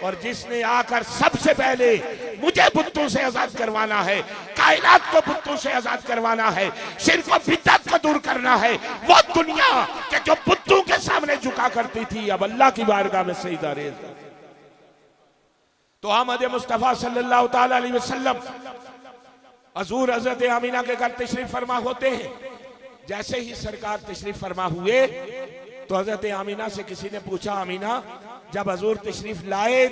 और जिसने आकर सबसे पहले मुझे बुतों से आजाद करवाना है, कायनात को बुतों से आजाद करवाना है, शिर्क और बिदअत को दूर करना है, वो दुनिया के जो बुतों के सामने झुका करती थी अब अल्लाह की बारगाह में सजदा रेज़। तो अहमद मुस्तफा सल्लल्लाहु ताला अलैहि वसल्लम हजूर हजरत आमीना के घर तशरीफ फरमा होते हैं। जैसे ही सरकार तशरीफ फरमा हुए तो हजरत आमीना से किसी ने पूछा, आमीना जब हजूर तशरीफ लाए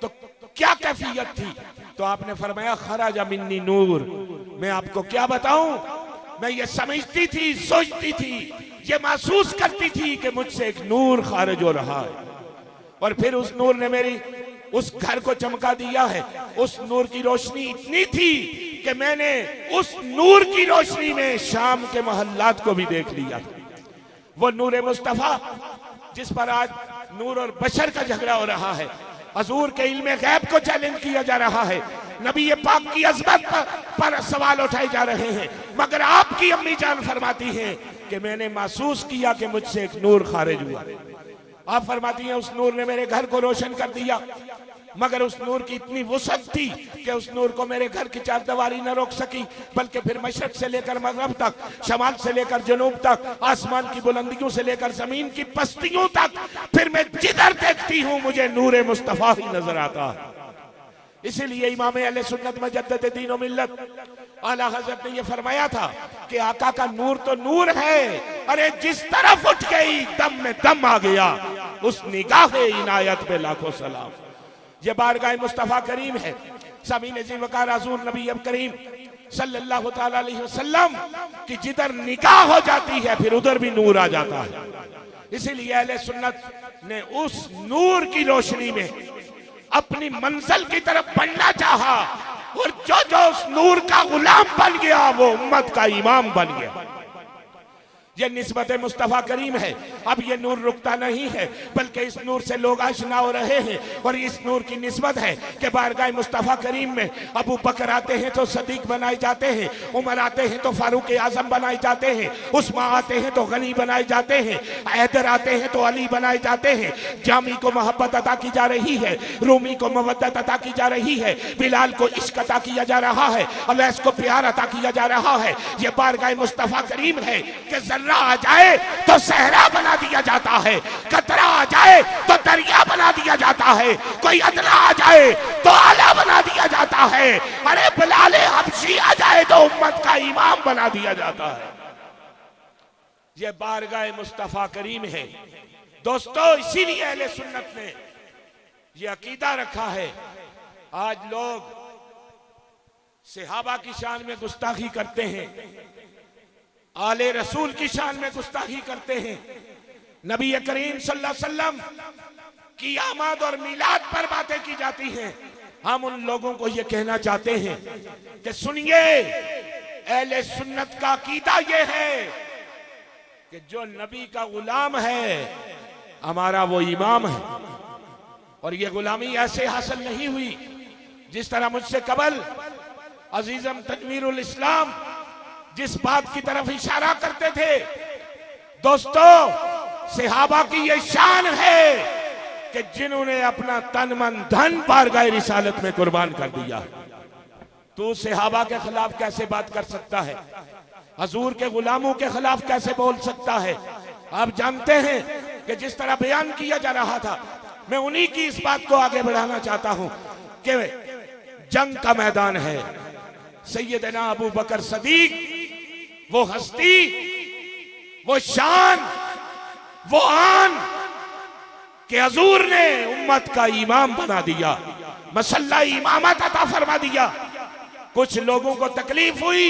तो क्या कैफियत थी? तो आपने फरमाया खराज मिन्नी नूर। मैं आपको क्या बताऊं, मैं ये समझती थी, सोचती थी, ये महसूस करती थी कि मुझसे एक नूर खारिज हो रहा है और फिर उस नूर ने मेरी उस घर को चमका दिया है। उस नूर की रोशनी इतनी थी कि मैंने उस नूर की रोशनी में शाम के महल्लात को भी देख लिया था। वो नूर मुस्तफा जिस पर आज नूर और बशर का झगड़ा हो रहा है, हजूर के इल्मे गैब को चैलेंज किया जा रहा है, नबी पाक की अज़मत पर सवाल उठाए जा रहे हैं, मगर आपकी अम्मी जान फरमाती हैं कि मैंने महसूस किया कि मुझसे एक नूर खारिज हुआ। आप फरमाती हैं उस नूर ने मेरे घर को रोशन कर दिया, मगर उस नूर की इतनी वुसअत थी कि उस नूर को मेरे घर की चारदीवारी न रोक सकी, बल्कि फिर मशरक से लेकर मगरब तक, शमाल से लेकर जनूब तक, आसमान की बुलंदियों से लेकर जमीन की पस्तियों तक, फिर मैं जिधर देखती हूं मुझे नूर मुस्तफा ही नजर आता है। इसीलिए इमाम अहले सुन्नत मुजद्दिद दीन व मिल्लत आला हज़रत ने यह फरमाया था कि आका का नूर तो नूर है, अरे जिस तरफ उठ गई दम में दम आ गया, उस निगाह इनायत पे लाखों सलाम। ये बारगाह मुस्तफा करीम है, सामीन ज़ी वक़ार हुज़ूर नबी करीम सल्लल्लाहु ताला अलैहि वसल्लम की जिधर निगाह हो जाती है फिर उधर भी नूर आ जाता है। इसीलिए अहले सुन्नत ने उस नूर की रोशनी में अपनी मंजिल की तरफ बढ़ना चाहा और जो जो उस नूर का गुलाम बन गया वो उम्मत का इमाम बन गया। ये निस्बत मुस्तफा करीम है। अब ये नूर रुकता नहीं है, बल्कि इस नूर से लोग आशना हो रहे हैं और इस नूर की निस्बत है कि बारगाह मुस्तफा करीम में अबू बकर आते हैं तो सदीक बनाए जाते हैं, उमर आते हैं तो फारूक आजम बनाए जाते हैं, उस्मान आते हैं तो गनी बनाए जाते हैं, हैदर आते हैं तो अली बनाए जाते हैं। जामी को मोहब्बत अता की जा रही है, रूमी को मवद्दत अता की जा रही है, बिलाल को इश्क अता किया जा रहा है, अवैस को प्यार अता किया जा रहा है। ये बारगाह मुस्तफा करीम है कि आ जाए तो सहरा बना दिया जाता है, कतरा आ जाए तो दरिया बना दिया जाता है, कोई अदना आ जाए तो आला बना दिया जाता है, अरे बिलाल हबशी आ जाए तो उम्मत का इमाम बना दिया जाता है। ये बारगाह मुस्तफा करीम है दोस्तों। इसीलिए अहले सुन्नत ने ये अकीदा रखा है। आज लोग सहाबा की शान में गुस्ताखी करते हैं, आले रसूल की शान में गुस्ताखी करते हैं, नबी करीम सल्लल्लाहु अलैहि वसल्लम की आमद और मिलाद पर बातें की जाती हैं। हम उन लोगों को यह कहना चाहते हैं कि सुनिए, अहले सुन्नत का अकीदा यह है कि जो नबी का गुलाम है हमारा वो इमाम है, और ये गुलामी ऐसे हासिल नहीं हुई जिस तरह मुझसे कबल अजीजम तनवीरुल इस्लाम जिस बात की तरफ इशारा करते थे। दोस्तों, सहाबा की यह शान है कि जिन्होंने अपना तन मन धन बारगाह रिसालत में कुर्बान कर दिया। तो सहाबा के खिलाफ कैसे बात कर सकता है? हजूर के गुलामों के खिलाफ कैसे बोल सकता है? आप जानते हैं कि जिस तरह बयान किया जा रहा था, मैं उन्हीं की इस बात को आगे बढ़ाना चाहता हूं कि जंग का मैदान है, सैयदना अबू बकर सदीक वो हस्ती, वो शान, वो आन कि हजूर ने उम्मत का इमाम बना दिया, मसल्ला इमामत अता फरमा दिया। कुछ लोगों को तकलीफ हुई,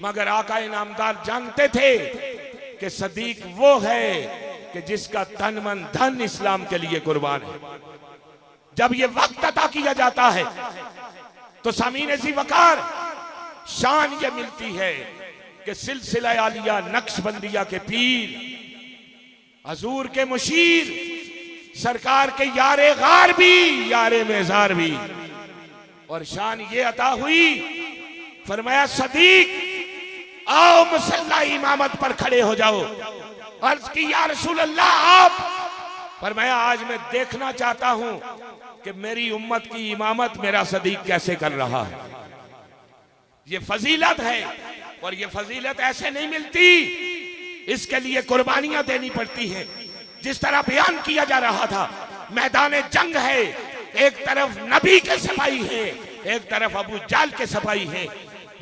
मगर आका इनामदार जानते थे कि सदीक वो है कि जिसका तन मन धन इस्लाम के लिए कुर्बान है। जब ये वक्त अता किया जाता है तो सामीन ज़ी वक़ार शान ये मिलती है कि सिलसिला आलिया नक्शबंदिया के पीर, हजूर के मुशीर, सरकार के यारे गार भी, यारे मेज़ार भी, और शान ये अता हुई, फरमाया सदीक आओ मुसल्ला इमामत पर खड़े हो जाओ। अर्ज की या रसूल अल्लाह आप? फरमाया आज मैं देखना चाहता हूं कि मेरी उम्मत की इमामत मेरा सदीक कैसे कर रहा है। ये फजीलत है और ये फजीलत ऐसे नहीं मिलती, इसके लिए कुर्बानियां देनी पड़ती हैं। जिस तरह बयान किया जा रहा था, मैदान जंग है, एक तरफ नबी के सिपाही है, एक तरफ अबू जाल के सिपाही है।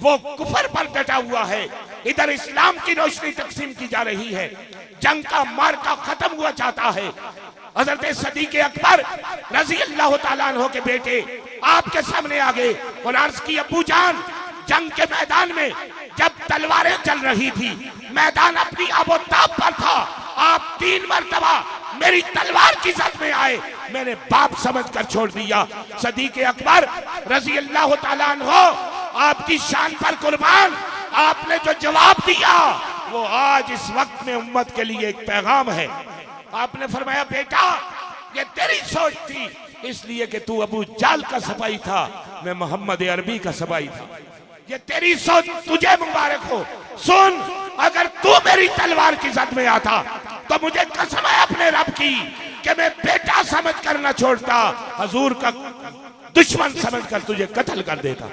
वो कुफर पर डटा हुआ है, इधर इस्लाम की रोशनी तकसीम की जा रही है। जंग का मार्का खत्म हुआ चाहता है। हजरत सदीक अकबर रजी अल्लाह ताला अन्हु के बेटे आपके सामने आ गए और अर्ज की, अबू जान, जंग के मैदान में जब तलवारें चल रही थी, मैदान अपनी आबोताब पर था, आप 3 मरतबा मेरी तलवार की जद में आए, मैंने बाप समझकर छोड़ दिया। सदीक अकबर रजी अल्लाह ताला अन्हु आपकी शान पर कुर्बान, आपने जो जवाब दिया वो आज इस वक्त में उम्मत के लिए एक पैगाम है। आपने फरमाया, बेटा ये तेरी सोच थी इसलिए कि तू अबू जाल का सिपाही था, मैं मोहम्मद अरबी का सिपाही था। ये तेरी सोच, तुझे मुबारक हो। सुन, अगर तू मेरी तलवार की जद में आता तो मुझे कसम है अपने रब की कि मैं बेटा समझ कर न छोड़ता, हुजूर का दुश्मन समझ कर तुझे कत्ल कर देता।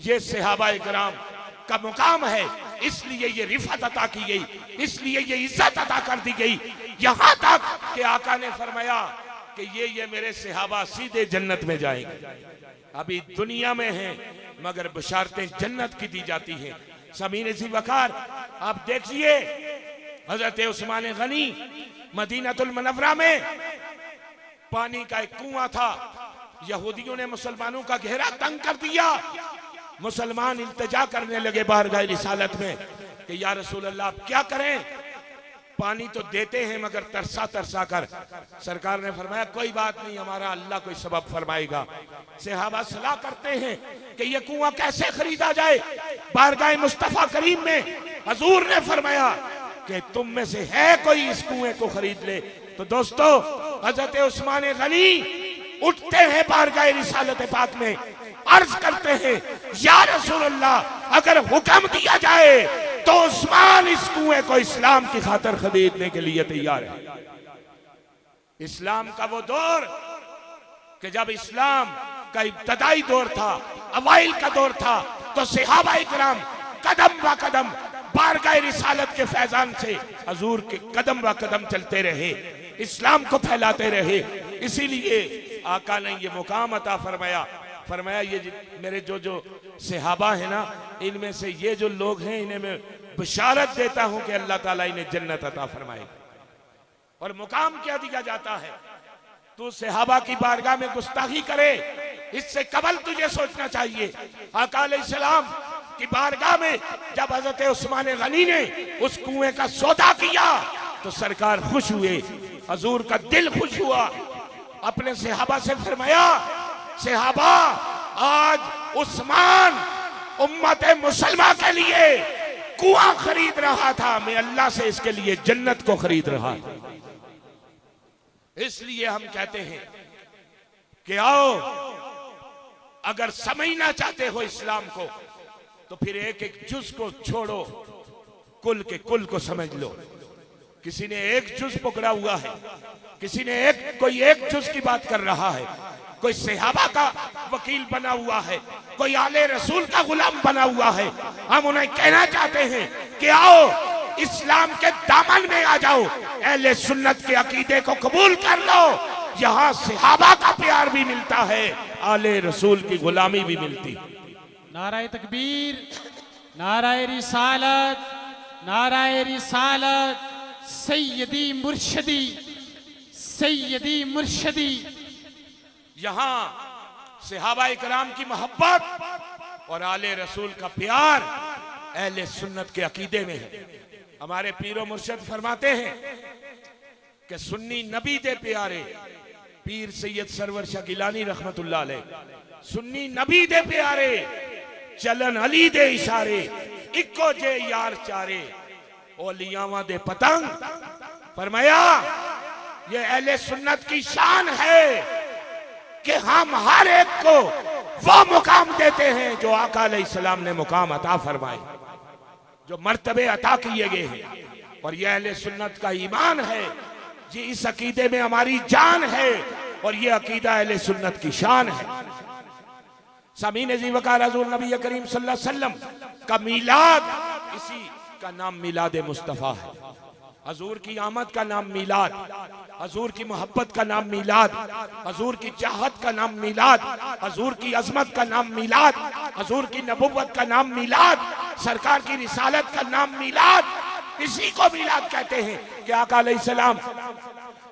ये सहाबाए किराम का मुकाम है, इसलिए ये रिफत अता की गई, इसलिए ये इज्जत अता कर दी गई। यहां तक कि आका ने फरमाया कि ये मेरे सहाबा सीधे जन्नत में जाएंगे। अभी दुनिया में हैं मगर बशारतें जन्नत की दी जाती हैं। समीन सी वकार आप देखिए, हजरत उस्मान गनी मदीनतुल मुनव्वरा में पानी का एक कुआं था, यहूदियों ने मुसलमानों का घेरा तंग कर दिया। मुसलमान इल्तिजा करने लगे बारगाह रिसालत में कि या रसूल अल्लाह आप क्या करें, पानी तो देते हैं मगर तरसा तरसा कर। सरकार ने फरमाया कोई बात नहीं, हमारा अल्लाह कोई सबब फरमाएगा। सहाबा सलाह करते हैं कि ये कुआं कैसे खरीदा जाए। बारगाह मुस्तफा करीम में हुजूर ने फरमाया कि तुम में से है कोई इस कुएं को खरीद ले। तो दोस्तों, हजरत उस्मान गनी उठते हैं बारगाह रिसालत पाक में, अर्ज करते हैं, या रसूल अल्लाह अगर हुक्म दिया जाए तो उस्मान इस कुएं को इस्लाम की खातिर खरीदने के लिए तैयार है। इस्लाम का वो दौर कि जब इस्लाम का इब्तदाई दौर था, अवाइल का दौर था, तो सहाबाए किराम कदम ब कदम बारगाह रिसालत के फैजान से हुजूर के कदम ब कदम चलते रहे, इस्लाम को फैलाते रहे। इसीलिए आका ने ये मुकाम अता फरमाया ये मेरे जो सहाबा है ना, इनमें से ये जो लोग हैं इन्हें मैं बशारत देता हूं कि अल्लाह ताला इन्हें जन्नत अता फरमाएगा। और मुकाम क्या दिया जाता है, तू सहाबा की बारगाह में गुस्ताखी करे, इससे कबल तुझे सोचना चाहिए। आका अलैहिस्सलाम की बारगाह में जब हजरत उस्मान गनी ने उस कुएं का सौदा किया तो सरकार खुश हुए, हुजूर का दिल खुश हुआ। अपने सहाबा से फरमाया, सहाबा आज उस्मान उम्मत मुसलमा के लिए कुआं खरीद रहा था, मैं अल्लाह से इसके लिए जन्नत को खरीद रहा था। इसलिए हम कहते हैं कि आओ, अगर समझना चाहते हो इस्लाम को तो फिर एक एक जुज को छोड़ो, कुल के कुल को समझ लो। किसी ने एक जुज पकड़ा हुआ है, किसी ने कोई एक जुज की बात कर रहा है, कोई सहाबा का वकील बना हुआ है, कोई आले रसूल का गुलाम बना हुआ है। हम उन्हें कहना चाहते हैं कि आओ इस्लाम के दामन में आ जाओ, अहले सुन्नत के अकीदे को कबूल कर लो। यहाँ सहाबा का प्यार भी मिलता है, आले रसूल की गुलामी भी मिलती। नाराए तकबीर, नाराए रिसालत, नाराए रिसालत, सैयदी मुर्शदी, सैयदी मुर्शदी। यहाँ सहाबाए किराम की मोहब्बत और आले रसूल का प्यार अहले सुन्नत के अकीदे में है। हमारे पीरो मुर्शद फरमाते हैं कि सुन्नी नबी दे प्यारे, पीर सैयद सरवर शाह गिलानी रहमतुल्लाह अलैह, सुन्नी नबी दे प्यारे, चलन अली दे इशारे, इको जे यार चारे, ओलियावा दे पतंग। फरमाया ये अहले सुन्नत की शान है कि हम हर एक को वो मुकाम देते हैं जो आका अलैहिस्सलाम ने मुकाम अता फरमाए, जो मर्तबे अता किए गए हैं। और यह अहले सुन्नत का ईमान है जी इस अकीदे में हमारी जान है और ये अकीदा अहले सुन्नत की शान है। सामीन जी वकार हजूर नबी करीम सल्लल्लाहु अलैहि वसल्लम का मीलाद, इसी का नाम मिलाद मुस्तफ़ा है। हजूर की आमद का नाम मिलाद, हजूर की मोहब्बत का नाम मिलाद, हजूर की चाहत का नाम मिलाद, हजूर की अजमत का नाम मिलाद, हजूर की नबुव्वत का नाम मिलाद, सरकार की रिसालत का नाम मिलाद, इसी को मिलाद कहते हैं। कि आका अलैहिस्सलाम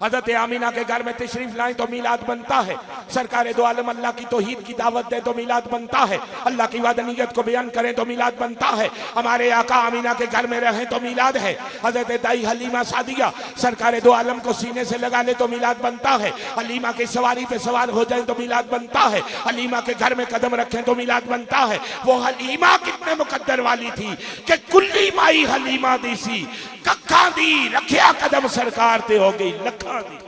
हजरत आमीना के घर में तशरीफ लाएं तो मिलाद बनता है। सरकार दो आलम अल्लाह की तौहीद की दावत दे तो मिलाद बनता है। अल्लाह की वादनीयत को बयान करें तो मिलाद बनता है। हमारे आका आमीना के घर में रहें तो मिलाद है। हजरत दाई हलीमा सादिया सरकार दो आलम को सीने से लगा ले तो मिलाद बनता है। हलीमा की सवारी पे सवार हो जाए तो मिलाद बनता है। हलीमा के घर में कदम रखें तो मिलाद बनता है। वो हलीमा कितने मुकद्दर वाली थी कि कुल्ली माई हलीमा दी सी कखा दी रखिया कदम सरकार ते हो गई लखा दी।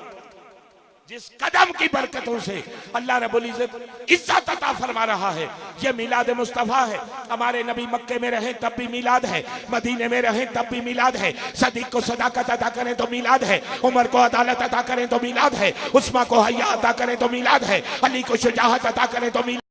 जिस कदम की बरकतों से अल्लाह रब्बुल इज्जत अता फरमा रहा है, ये मिलाद मुस्तफ़ा है। हमारे नबी मक्के में रहे तब भी मिलाद है, मदीने में रहे तब भी मिलाद है। सदीक को सदाकत अता करें तो मिलाद है, उमर को अदालत अता करें तो मिलाद है, उस्मा को हया अता करें तो मिलाद है, अली को शुजाअत अता करें तो मिलाद